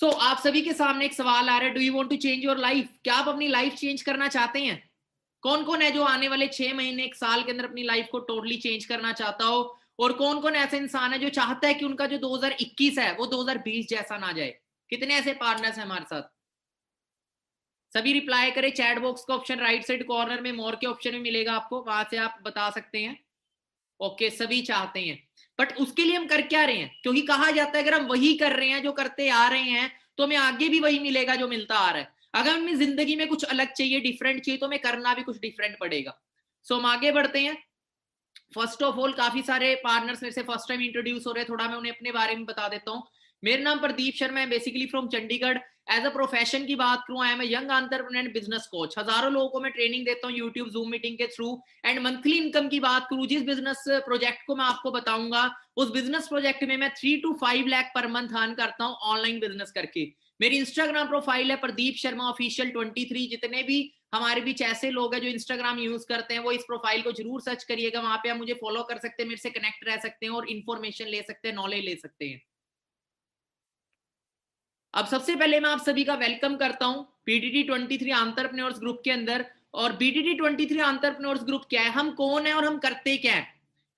आप सभी के सामने एक सवाल आ रहा है, do you want to change your life? क्या आप अपनी लाइफ चेंज करना चाहते हैं? कौन कौन है जो आने वाले 6 महीने 1 साल के अंदर अपनी लाइफ को टोटली चेंज करना चाहता हो? और कौन कौन ऐसा इंसान है जो चाहता है कि उनका जो 2021 है वो 2020 जैसा ना जाए? कितने ऐसे पार्टनर्स हैं हमारे साथ? सभी रिप्लाई करें। चैट बॉक्स का ऑप्शन राइट साइड कॉर्नर में मोर के ऑप्शन में मिलेगा आपको, वहां से आप बता सकते हैं। ओके, सभी चाहते हैं, बट उसके लिए हम कर क्या रहे हैं? क्योंकि कहा जाता है अगर हम वही कर रहे हैं जो करते आ रहे हैं तो हमें आगे भी वही मिलेगा जो मिलता आ रहा है। अगर हमें जिंदगी में कुछ अलग चाहिए, डिफरेंट चाहिए, तो हमें करना भी कुछ डिफरेंट पड़ेगा। हम आगे बढ़ते हैं। फर्स्ट ऑफ ऑल, काफी सारे पार्टनर्स मेरे से फर्स्ट टाइम इंट्रोड्यूस हो रहे हैं, थोड़ा मैं उन्हें अपने बारे में बता देता हूँ। मेरा नाम प्रदीप शर्मा है, basically from Chandigarh. As a profession की बात करूं, I am young entrepreneur and business coach. हजारों लोगों को मैं ट्रेनिंग देता हूं यूट्यूब जूम मीटिंग के थ्रू। एंड मंथली इनकम की बात करूं, जिस बिजनेस प्रोजेक्ट को मैं आपको बताऊंगा, उस बिजनेस प्रोजेक्ट में मैं 3 to 5 lakh per month earn करता हूं ऑनलाइन बिजनेस करके। मेरी इंस्टाग्राम प्रोफाइल है प्रदीप शर्मा ऑफिशियल 23। जितने भी हमारे बीच ऐसे लोग हैं जो इंस्टाग्राम यूज करते हैं, वो इस प्रोफाइल को जरूर सर्च करिएगा। वहां पे आप मुझे फॉलो कर सकते हैं, मेरे से कनेक्ट रह सकते हैं और इन्फॉर्मेशन ले सकते हैं, नॉलेज ले सकते हैं। अब सबसे पहले मैं आप सभी का वेलकम करता हूं बीटीटी 23 एंटरप्रेन्योर्स ग्रुप के अंदर। और बीटीटी 23 एंटरप्रेन्योर्स ग्रुप क्या है, हम कौन है और हम करते क्या है,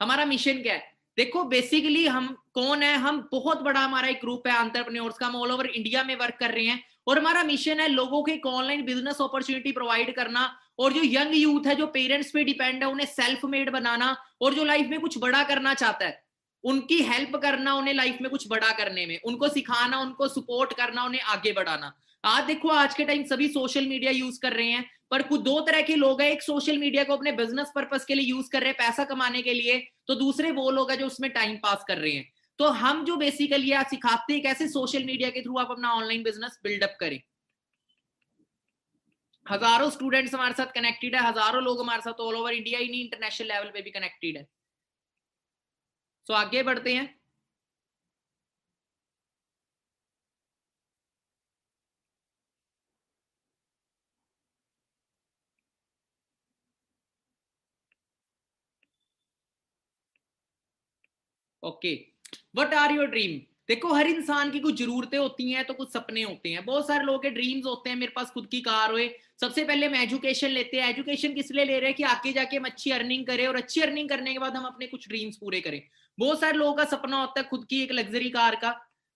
हमारा मिशन क्या है? देखो, बेसिकली हम कौन है, हम बहुत बड़ा हमारा एक ग्रुप है एंटरप्रेन्योर्स का। हम ऑल ओवर इंडिया में वर्क कर रहे हैं और हमारा मिशन है लोगों को एक ऑनलाइन बिजनेस अपॉर्चुनिटी प्रोवाइड करना। और जो यंग यूथ है, जो पेरेंट्स पे डिपेंड है, उन्हें सेल्फ मेड बनाना। और जो लाइफ में कुछ बड़ा करना चाहता है, उनकी हेल्प करना, उन्हें लाइफ में कुछ बड़ा करने में, उनको सिखाना, उनको सपोर्ट करना, उन्हें आगे बढ़ाना। आज देखो, आज के टाइम सभी सोशल मीडिया यूज कर रहे हैं, पर कुछ दो तरह के लोग हैं। एक सोशल मीडिया को अपने बिजनेस पर्पस के लिए यूज कर रहे हैं, पैसा कमाने के लिए। तो दूसरे वो लोग हैं जो उसमें टाइम पास कर रहे हैं। तो हम जो बेसिकली आज सिखाते हैं कैसे सोशल मीडिया के थ्रू आप अपना ऑनलाइन बिजनेस बिल्डअप करें। हजारों स्टूडेंट्स हमारे साथ कनेक्टेड है, हजारों लोग हमारे साथ ऑल ओवर इंडिया ही नहीं, इंटरनेशनल लेवल पे भी कनेक्टेड है। आगे बढ़ते हैं। Okay, what are your dream? देखो, हर इंसान की कुछ जरूरतें होती हैं तो कुछ सपने होते हैं। बहुत सारे लोगों के ड्रीम्स होते हैं, मेरे पास खुद की कार होए। सबसे पहले हम एजुकेशन लेते हैं। एजुकेशन किस लिए ले रहे हैं? कि आगे जाके हम अच्छी अर्निंग करें, और अच्छी अर्निंग करने के बाद हम अपने कुछ ड्रीम्स पूरे करें। बहुत सारे लोगों का सपना होता है खुद की एक लग्जरी कार का।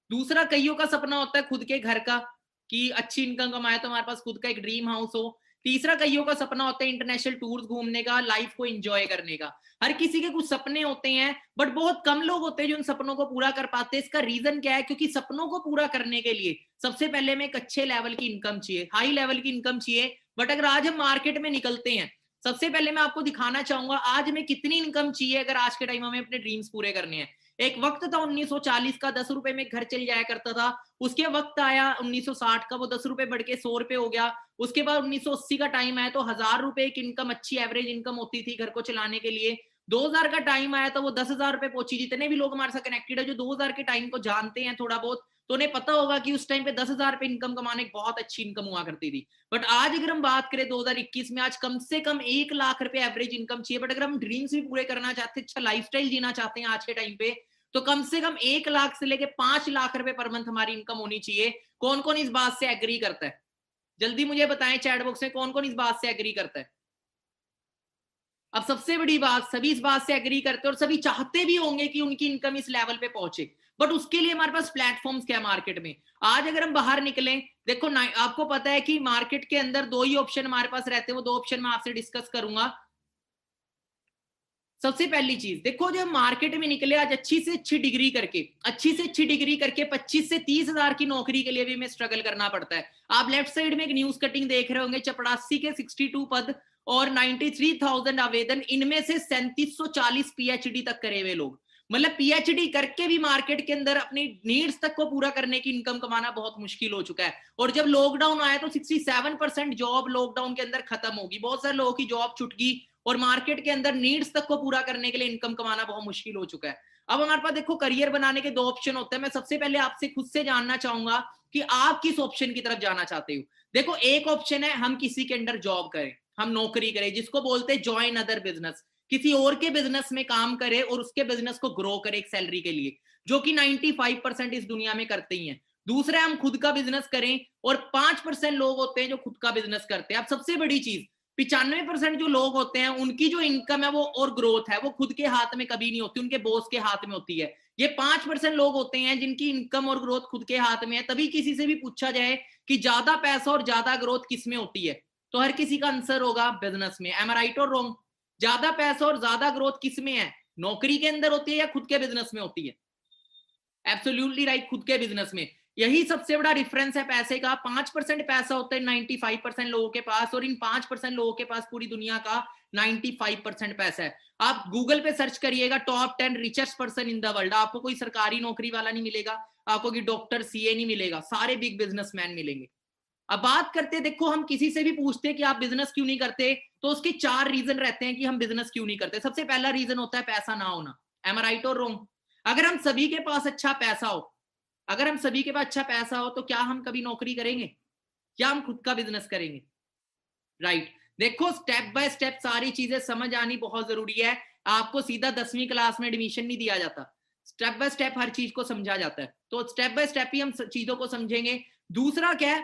दूसरा, कईयों का सपना होता है खुद के घर का, कि अच्छी इनकम कमाए तो हमारे पास खुद का एक ड्रीम हाउस हो। तीसरा, कईयों का सपना होता है इंटरनेशनल टूर्स घूमने का, लाइफ को एंजॉय करने का। हर किसी के कुछ सपने होते हैं, बट बहुत कम लोग होते हैं जो उन सपनों को पूरा कर पाते हैं। इसका रीजन क्या है? क्योंकि सपनों को पूरा करने के लिए सबसे पहले हमें एक अच्छे लेवल की इनकम चाहिए, हाई लेवल की इनकम चाहिए। बट अगर आज हम मार्केट में निकलते हैं, सबसे पहले मैं आपको दिखाना चाहूंगा आज हमें कितनी इनकम चाहिए अगर आज के टाइम हमें अपने ड्रीम्स पूरे करने हैं। एक वक्त था 1940 का, 10 रुपए में घर चल जाया करता था। उसके वक्त आया 1960 का, वो 10 रुपए बढ़ के 100 रुपए हो गया। उसके बाद 1980 का टाइम आया तो 1000 रुपए की इनकम, अच्छी एवरेज इनकम होती थी घर को चलाने के लिए। 2000 का टाइम आया तो वो 10,000 रुपए पहुंची। जितने भी लोग हमारे साथ कनेक्टेड है जो 2000 के टाइम को जानते हैं थोड़ा बहुत, तो उन्हें पता होगा कि उस टाइम पे 10,000 रुपए इनकम कमाने की बहुत अच्छी इनकम हुआ करती थी। बट आज अगर हम बात करें 2021 में, आज कम से कम 1 लाख रुपए एवरेज इनकम चाहिए। बट अगर हम ड्रीम्स भी पूरे करना चाहते हैं, अच्छा लाइफस्टाइल जीना चाहते हैं आज के टाइम पे, तो कम से कम 1 लाख से लेके 5 लाख रुपए पर मंथ हमारी इनकम होनी चाहिए। कौन कौन इस बात से एग्री करता है? जल्दी मुझे बताएं चैट बॉक्स में, कौन कौन इस बात से एग्री करता है? अब सबसे बड़ी बात, सभी इस बात से एग्री करते हैं और सभी चाहते भी होंगे कि उनकी इनकम इस लेवल पे पहुंचे। बट उसके लिए हमारे पास प्लेटफॉर्म्स क्या है मार्केट में? आज अगर हम बाहर निकलें, देखो आपको पता है कि मार्केट के अंदर दो ही ऑप्शन हमारे पास रहते हैं। वो दो ऑप्शन मैं आपसे डिस्कस करूंगा। सबसे पहली चीज देखो, जब मार्केट में निकले आज अच्छी से अच्छी डिग्री करके, 25 से 30 हजार की नौकरी के लिए भी हमें स्ट्रगल करना पड़ता है। आप लेफ्ट साइड में एक न्यूज कटिंग देख रहे होंगे, चपरासी के 62 पद और 93,000 आवेदन, इनमें से 3740 पीएचडी तक करे हुए लोग। मतलब पीएचडी करके भी मार्केट के अंदर अपनी नीड्स तक को पूरा करने की इनकम कमाना बहुत मुश्किल हो चुका है। और जब लॉकडाउन आया तो 67% जॉब लॉकडाउन के अंदर खत्म होगी, बहुत सारे लोगों की जॉब छूट गई और मार्केट के अंदर नीड्स तक को पूरा करने के लिए इनकम कमाना बहुत मुश्किल हो चुका है। अब हमारे पास देखो करियर बनाने के दो ऑप्शन होते हैं। मैं सबसे पहले आपसे खुद से जानना चाहूंगा कि आप किस ऑप्शन की तरफ जाना चाहते हो। देखो, एक ऑप्शन है हम किसी के अंडर जॉब करें, हम नौकरी करें, जिसको बोलते हैं ज्वाइन अदर बिजनेस। किसी और के बिजनेस में काम करे और उसके बिजनेस को ग्रो करे एक सैलरी के लिए, जो कि 95% इस दुनिया में करते ही हैं। दूसरा हम खुद का बिजनेस करें, और 5% लोग होते हैं जो खुद का बिजनेस करते हैं। अब सबसे बड़ी चीज, 95% जो लोग होते हैं उनकी जो इनकम है वो और ग्रोथ है वो खुद के हाथ में कभी नहीं होती, उनके बॉस के हाथ में होती है। ये 5% लोग होते हैं जिनकी इनकम और ग्रोथ खुद के हाथ में है। तभी किसी से भी पूछा जाए कि ज्यादा पैसा और ज्यादा ग्रोथ किस में होती है, तो हर किसी का आंसर होगा बिजनेस में। एम आई राइट और रॉन्ग? ज्यादा पैसा और ज्यादा ग्रोथ किस में है? नौकरी के अंदर होती है या खुद के बिजनेस में होती है? एब्सोल्युटली राइट, खुद के बिजनेस में। यही सबसे बड़ा डिफरेंस है पैसे का। 5% पैसा होता है 95% लोगों के पास, और इन 5% लोगों के पास पूरी दुनिया का 95% पैसा है। आप गूगल पे सर्च करिएगा top 10 richest person in the world, आपको कोई सरकारी नौकरी वाला नहीं मिलेगा, आपको कोई डॉक्टर सीए नहीं मिलेगा, सारे बिग बिजनेसमैन मिलेंगे। अब बात करते, देखो हम किसी से भी पूछते हैं कि आप बिजनेस क्यों नहीं करते, तो उसके 4 रीजन रहते हैं कि हम बिजनेस क्यों नहीं करते। सबसे पहला रीजन होता है पैसा ना होना। एम आई राइट और रॉन्ग? अगर हम सभी के पास अच्छा पैसा हो, अगर हम सभी के पास अच्छा पैसा हो, तो क्या हम कभी नौकरी करेंगे? क्या हम खुद का बिजनेस करेंगे? राइट। देखो स्टेप बाय स्टेप सारी चीजें समझ आनी बहुत जरूरी है। आपको सीधा 10वीं क्लास में एडमिशन नहीं दिया जाता, स्टेप बाय स्टेप हर चीज को समझा जाता है। तो स्टेप बाय स्टेप ही हम चीजों को समझेंगे। दूसरा क्या है,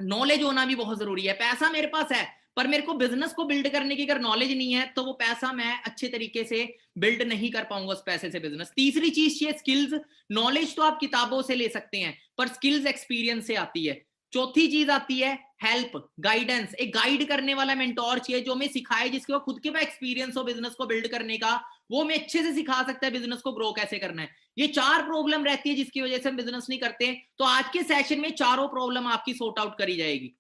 नॉलेज होना भी बहुत जरूरी है। पैसा मेरे पास है, पर मेरे को बिजनेस को बिल्ड करने की अगर नॉलेज नहीं है, तो वो पैसा मैं अच्छे तरीके से बिल्ड नहीं कर पाऊंगा उस पैसे से बिजनेस। तीसरी चीज ये स्किल्स। नॉलेज तो आप किताबों से ले सकते हैं, पर स्किल्स एक्सपीरियंस से आती है। चौथी चीज आती है हेल्प, गाइडेंस। एक गाइड करने वाला मेंटोर चाहिए जो हमें सिखाए, जिसके वो खुद के पास एक्सपीरियंस हो बिजनेस को बिल्ड करने का, वो हमें अच्छे से सिखा सकता है बिजनेस को ग्रो कैसे करना है। ये 4 प्रॉब्लम रहती है जिसकी वजह से हम बिजनेस नहीं करते। तो आज के सेशन में चारों प्रॉब्लम आपकी सॉर्ट आउट करी जाएगी।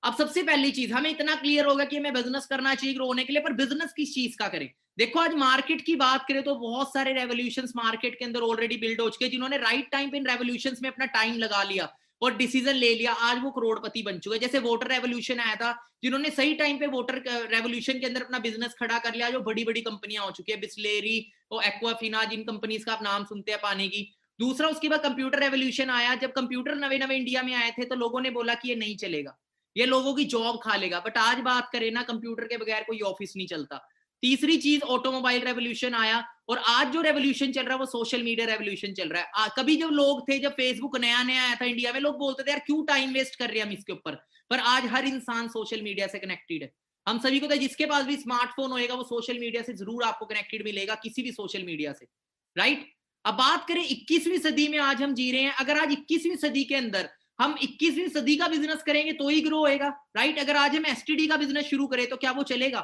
अब सबसे पहली चीज, हमें इतना क्लियर होगा कि हमें बिजनेस करना चाहिए ग्रो होने के लिए, पर बिजनेस किस चीज का करें। देखो आज मार्केट की बात करें तो बहुत सारे रेवोल्यूशंस मार्केट के अंदर ऑलरेडी बिल्ड हो चुके हैं। जिन्होंने राइट टाइम पे इन रेवोल्यूशंस में अपना टाइम लगा लिया और डिसीजन ले लिया, आज वो करोड़पति बन चुके हैं। जैसे वोटर रेवोल्यूशन आया था, जिन्होंने सही टाइम पे वोटर रेवोल्यूशन के अंदर अपना बिजनेस खड़ा कर लिया, जो बड़ी बड़ी कंपनियां हो चुकी है, बिस्लेरी और एक्वाफिना, जिन कंपनीज का आप नाम सुनते हैं पानी की। दूसरा उसके बाद कंप्यूटर रेवोल्यूशन आया। जब कंप्यूटर नवे नवे इंडिया में आए थे, तो लोगों ने बोला कि ये नहीं चलेगा, ये लोगों की जॉब खा लेगा। बट आज बात करें ना, कंप्यूटर के बगैर कोई ऑफिस नहीं चलता। तीसरी चीज ऑटोमोबाइल रेवोल्यूशन आया, और आज जो रेवोल्यूशन चल रहा है वो सोशल मीडिया रेवोल्यूशन चल रहा है। कभी जब लोग थे, जब फेसबुक नया नया आया था इंडिया में, लोग बोलते थे यार क्यों टाइम वेस्ट कर रहे हैं हम इसके ऊपर, पर आज हर इंसान सोशल मीडिया से कनेक्टेड है। हम सभी को तो जिसके पास भी स्मार्टफोन होएगा वो सोशल मीडिया से जरूर आपको कनेक्टेड मिलेगा, किसी भी सोशल मीडिया से। राइट। अब बात करें 21वीं सदी में आज हम जी रहे हैं। अगर आज 21वीं सदी के अंदर हम 21वीं सदी का बिजनेस करेंगे तो ही ग्रो होएगा। राइट। अगर आज हम एसटीडी का बिजनेस शुरू करें तो क्या वो चलेगा?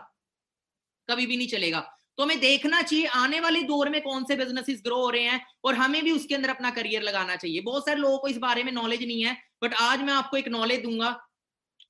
कभी भी नहीं चलेगा। तो हमें देखना चाहिए आने वाले दौर में कौन से बिजनेसेस ग्रो हो रहे हैं, और हमें भी उसके अंदर अपना करियर लगाना चाहिए। बहुत सारे लोगों को इस बारे में नॉलेज नहीं है, बट आज मैं आपको एक नॉलेज दूंगा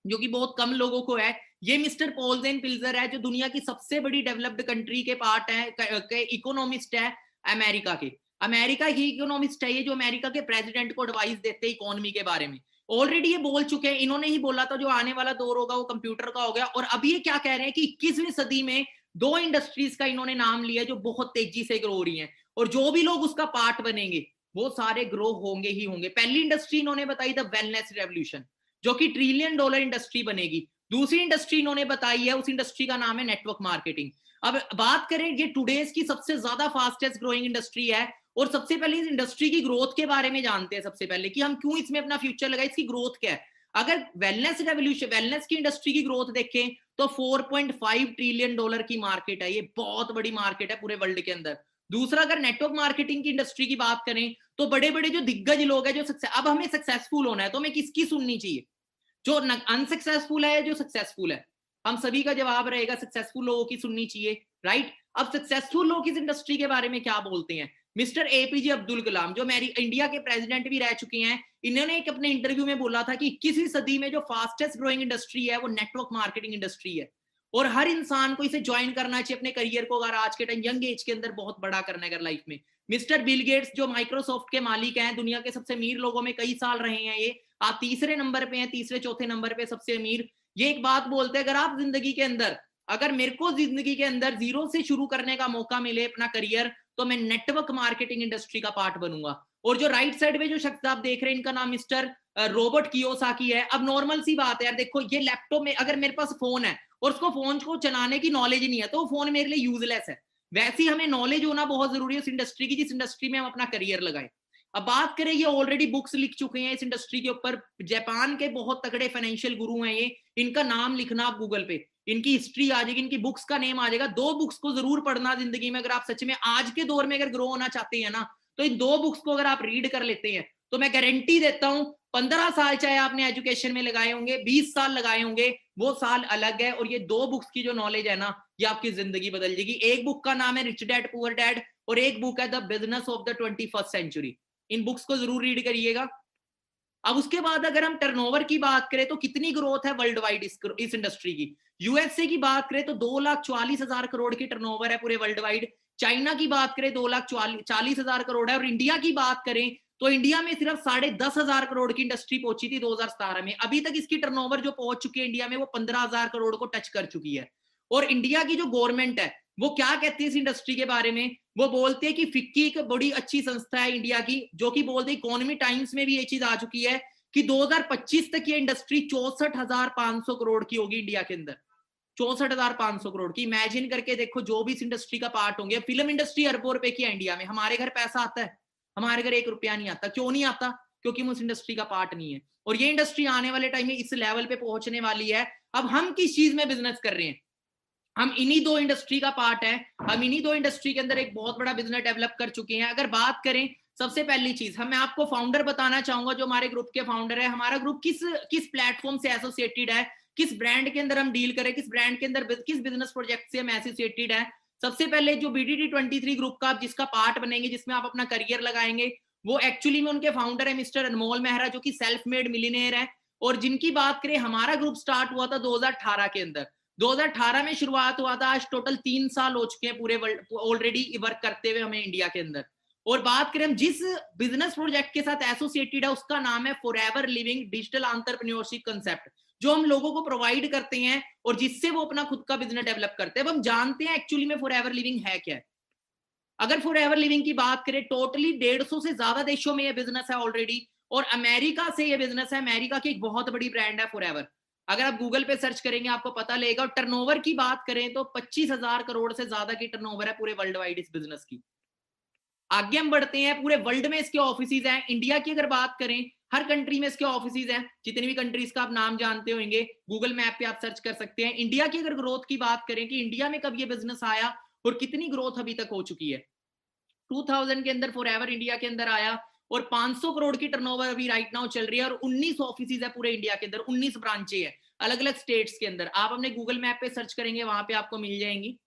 जो कि बहुत कम लोगों को है। ये मिस्टर पॉल्जेन पिल्जर है, जो दुनिया की सबसे बड़ी डेवलप्ड कंट्री के पार्ट है, इकोनॉमिस्ट है अमेरिका के। अमेरिका की इकोनॉमिस्ट है ये, जो अमेरिका के प्रेसिडेंट को एडवाइस देते हैं इकोनॉमी के बारे में। ऑलरेडी ये बोल चुके हैं, इन्होंने ही बोला था जो आने वाला दौर होगा वो कंप्यूटर का हो गया। और अभी ये क्या कह रहे हैं कि 21वीं सदी में 2 इंडस्ट्रीज का इन्होंने नाम लिया जो बहुत तेजी से ग्रो हो रही हैं, और जो भी लोग उसका पार्ट बनेंगे वो सारे ग्रो होंगे ही होंगे। पहली इंडस्ट्री इन्होंने बताई द वेलनेस रेवोल्यूशन, जो कि $1 ट्रिलियन इंडस्ट्री बनेगी। दूसरी इंडस्ट्री इन्होंने बताई है, उस इंडस्ट्री का नाम है नेटवर्क मार्केटिंग। अब बात करें, ये टुडेज की सबसे ज्यादा फास्टेस्ट ग्रोइंग इंडस्ट्री है। और सबसे पहले इस इंडस्ट्री की ग्रोथ के बारे में जानते हैं, सबसे पहले कि हम क्यों इसमें अपना फ्यूचर लगाए, इसकी ग्रोथ क्या है। अगर वेलनेस रेवोल्यूशन, वेलनेस की इंडस्ट्री की ग्रोथ देखें तो $4.5 ट्रिलियन की मार्केट है। ये बहुत बड़ी मार्केट है पूरे वर्ल्ड के अंदर। दूसरा, अगर नेटवर्क मार्केटिंग की इंडस्ट्री की बात करें तो बड़े बड़े जो दिग्गज लोग हैं, जो अब हमें सक्सेसफुल होना है तो हमें किसकी सुननी चाहिए, जो अनसक्सेसफुल है, जो सक्सेसफुल है। हम सभी का जवाब रहेगा सक्सेसफुल लोगों की सुननी चाहिए। राइट। अब सक्सेसफुल लोग इस इंडस्ट्री के बारे में क्या बोलते हैं। मिस्टर एपीजे अब्दुल कलाम, जो इंडिया के प्रेसिडेंट भी रह चुके हैं, इन्होंने एक अपने इंटरव्यू में बोला था कि 21वीं सदी में जो फास्टेस्ट ग्रोइंग इंडस्ट्री है वो नेटवर्क मार्केटिंग इंडस्ट्री है, और हर इंसान को इसे ज्वाइन करना चाहिए अपने करियर को, अगर आज के टाइम यंग एज के अंदर बहुत बड़ा करना है अगर लाइफ में। मिस्टर बिल गेट्स, जो माइक्रोसॉफ्ट के मालिक हैं, दुनिया के सबसे अमीर लोगों में कई साल रहे हैं ये, आप तीसरे नंबर पे हैं, तीसरे चौथे नंबर पे सबसे अमीर। ये एक बात बोलते हैं, अगर आप जिंदगी के अंदर, अगर मेरे को जिंदगी के अंदर जीरो से शुरू करने का मौका मिले अपना करियर, तो मैं नेटवर्क मार्केटिंग इंडस्ट्री का पार्ट बनूंगा। और जो राइट साइड पे जो शख्स आप देख रहे हैं, इनका नाम मिस्टर रॉबर्ट कियोसाकी है। अब नॉर्मल सी बात है यार, देखो ये लैपटॉप में अगर मेरे पास फोन है और उसको फोन को चलाने की नॉलेज नहीं है, तो फोन मेरे लिए यूजलेस है। वैसे ही हमें नॉलेज होना बहुत जरूरी है उस इंडस्ट्री की, जिस इंडस्ट्री में हम अपना करियर लगाएं। अब बात करें, ये ऑलरेडी बुक्स लिख चुके हैं इस इंडस्ट्री के ऊपर, जापान के बहुत तगड़े फाइनेंशियल गुरु हैं ये, इनका नाम लिखना आप गूगल पे, इनकी हिस्ट्री आ जाएगी, इनकी बुक्स का नेम आ जाएगा। 2 बुक्स को जरूर पढ़ना जिंदगी में, अगर आप सच में आज के दौर में अगर ग्रो होना चाहते हैं ना, तो इन 2 बुक्स को अगर आप रीड कर लेते हैं तो मैं गारंटी देता हूं 15 साल चाहे आपने एजुकेशन में लगाए होंगे, 20 साल लगाए होंगे, वो साल अलग है। और ये 2 बुक्स की जो नॉलेज है ना, ये आपकी जिंदगी बदल जाएगी। एक बुक का नाम है रिच डैड पुअर डैड, और एक बुक है the business of the 21st century. इन बुक्स को जरूर रीड करिएगा। अब उसके बाद अगर हम टर्नओवर की बात करें तो कितनी ग्रोथ है वर्ल्ड वाइड इस इंडस्ट्री की। यूएसए की बात करें तो 2,44,000 करोड़ की टर्नओवर है पूरे वर्ल्ड वाइड। चाइना की बात करें 2,40,000 करोड़ है। और इंडिया की बात करें तो इंडिया में सिर्फ 10,500 करोड़ की इंडस्ट्री पहुंची थी 2017 में। अभी तक इसकी टर्नओवर जो पहुंच चुकी है इंडिया में, वो 15,000 करोड़ को टच कर चुकी है। और इंडिया की जो गवर्नमेंट है वो क्या कहती है इस इंडस्ट्री के बारे में, वो बोलते हैं कि फिक्की एक बड़ी अच्छी संस्था है इंडिया की, जो कि बोलते इकोनॉमी टाइम्स में भी ये चीज आ चुकी है कि 2025 तक ये इंडस्ट्री 64,500 करोड़ की होगी इंडिया के अंदर। 64,500 करोड़ की, इमेजिन करके देखो जो भी इस इंडस्ट्री का पार्ट होंगे। फिल्म इंडस्ट्री अरबों रुपए की है इंडिया में, हमारे घर पैसा आता है? हमारे घर 1 रुपया नहीं आता। क्यों नहीं आता? क्योंकि हम उस इंडस्ट्री का पार्ट नहीं है। और ये इंडस्ट्री आने वाले टाइम में इस लेवल पे पहुंचने वाली है। अब हम किस चीज में बिजनेस कर रहे हैं? हम इन्हीं 2 इंडस्ट्री का पार्ट है। हम इन्हीं 2 इंडस्ट्री के अंदर एक बहुत बड़ा बिजनेस डेवलप कर चुके हैं। अगर बात करें सबसे पहली चीज, मैं आपको फाउंडर बताना चाहूंगा जो हमारे ग्रुप के फाउंडर है। हमारा ग्रुप किस प्लेटफॉर्म से एसोसिएटेड है, किस ब्रांड के अंदर हम डील करें, किस ब्रांड के अंदर किस बिजनेस प्रोजेक्ट से हम एसोसिएटेड है। सबसे पहले जो BDT 23 ग्रुप का आप जिसका पार्ट बनेंगे, जिसमें आप अपना करियर लगाएंगे, वो एक्चुअली में उनके फाउंडर है मिस्टर अनमोल मेहरा, जो कि सेल्फ मेड मिलियनेयर है। और जिनकी बात करें, हमारा ग्रुप स्टार्ट हुआ था 2018 के अंदर। 2018 में शुरुआत हुआ था। आज टोटल 3 साल हो चुके हैं पूरे वर्ल्ड ऑलरेडी वर्क करते हुए हमें इंडिया के अंदर। और बात करें हम जिस बिजनेस प्रोजेक्ट के साथ एसोसिएटेड है, उसका नाम है forever living digital entrepreneurship concept, जो हम लोगों को प्रोवाइड करते हैं और जिससे वो अपना खुद का बिजनेस डेवलप करते हैं। अब हम जानते हैं एक्चुअली में फॉरएवर लिविंग है क्या है। अगर फॉरएवर लिविंग की बात करें, टोटली 150 से ज्यादा देशों में ये बिजनेस है ऑलरेडी, और अमेरिका से ये बिजनेस है। अमेरिका की एक बहुत बड़ी ब्रांड है फॉरएवर। अगर आप गूगल पे सर्च करेंगे आपको पता लगेगा। और टर्नओवर की बात करें तो 25,000 करोड़ से ज्यादा की टर्नओवर है पूरे वर्ल्ड वाइड इस बिजनेस की। आगे हम बढ़ते हैं, पूरे वर्ल्ड में इसके ऑफिसेज हैं। इंडिया की अगर बात करें, हर कंट्री में इसके ऑफिसेज हैं। जितनी भी कंट्रीज का आप नाम जानते होंगे, गूगल मैप पे आप सर्च कर सकते हैं। इंडिया की अगर ग्रोथ की बात करें कि इंडिया में कब ये बिजनेस आया और कितनी ग्रोथ अभी तक हो चुकी है, 2000 के अंदर फॉरएवर इंडिया के अंदर आया और 500 करोड़ की टर्नओवर अभी राइट नाउ चल रही है। और 19 ऑफिसेज है पूरे इंडिया के अंदर, 19 ब्रांचें हैं अलग अलग स्टेट्स के अंदर। आप अपने गूगल मैप पे सर्च करेंगे, वहां पे आपको मिल जाएंगी।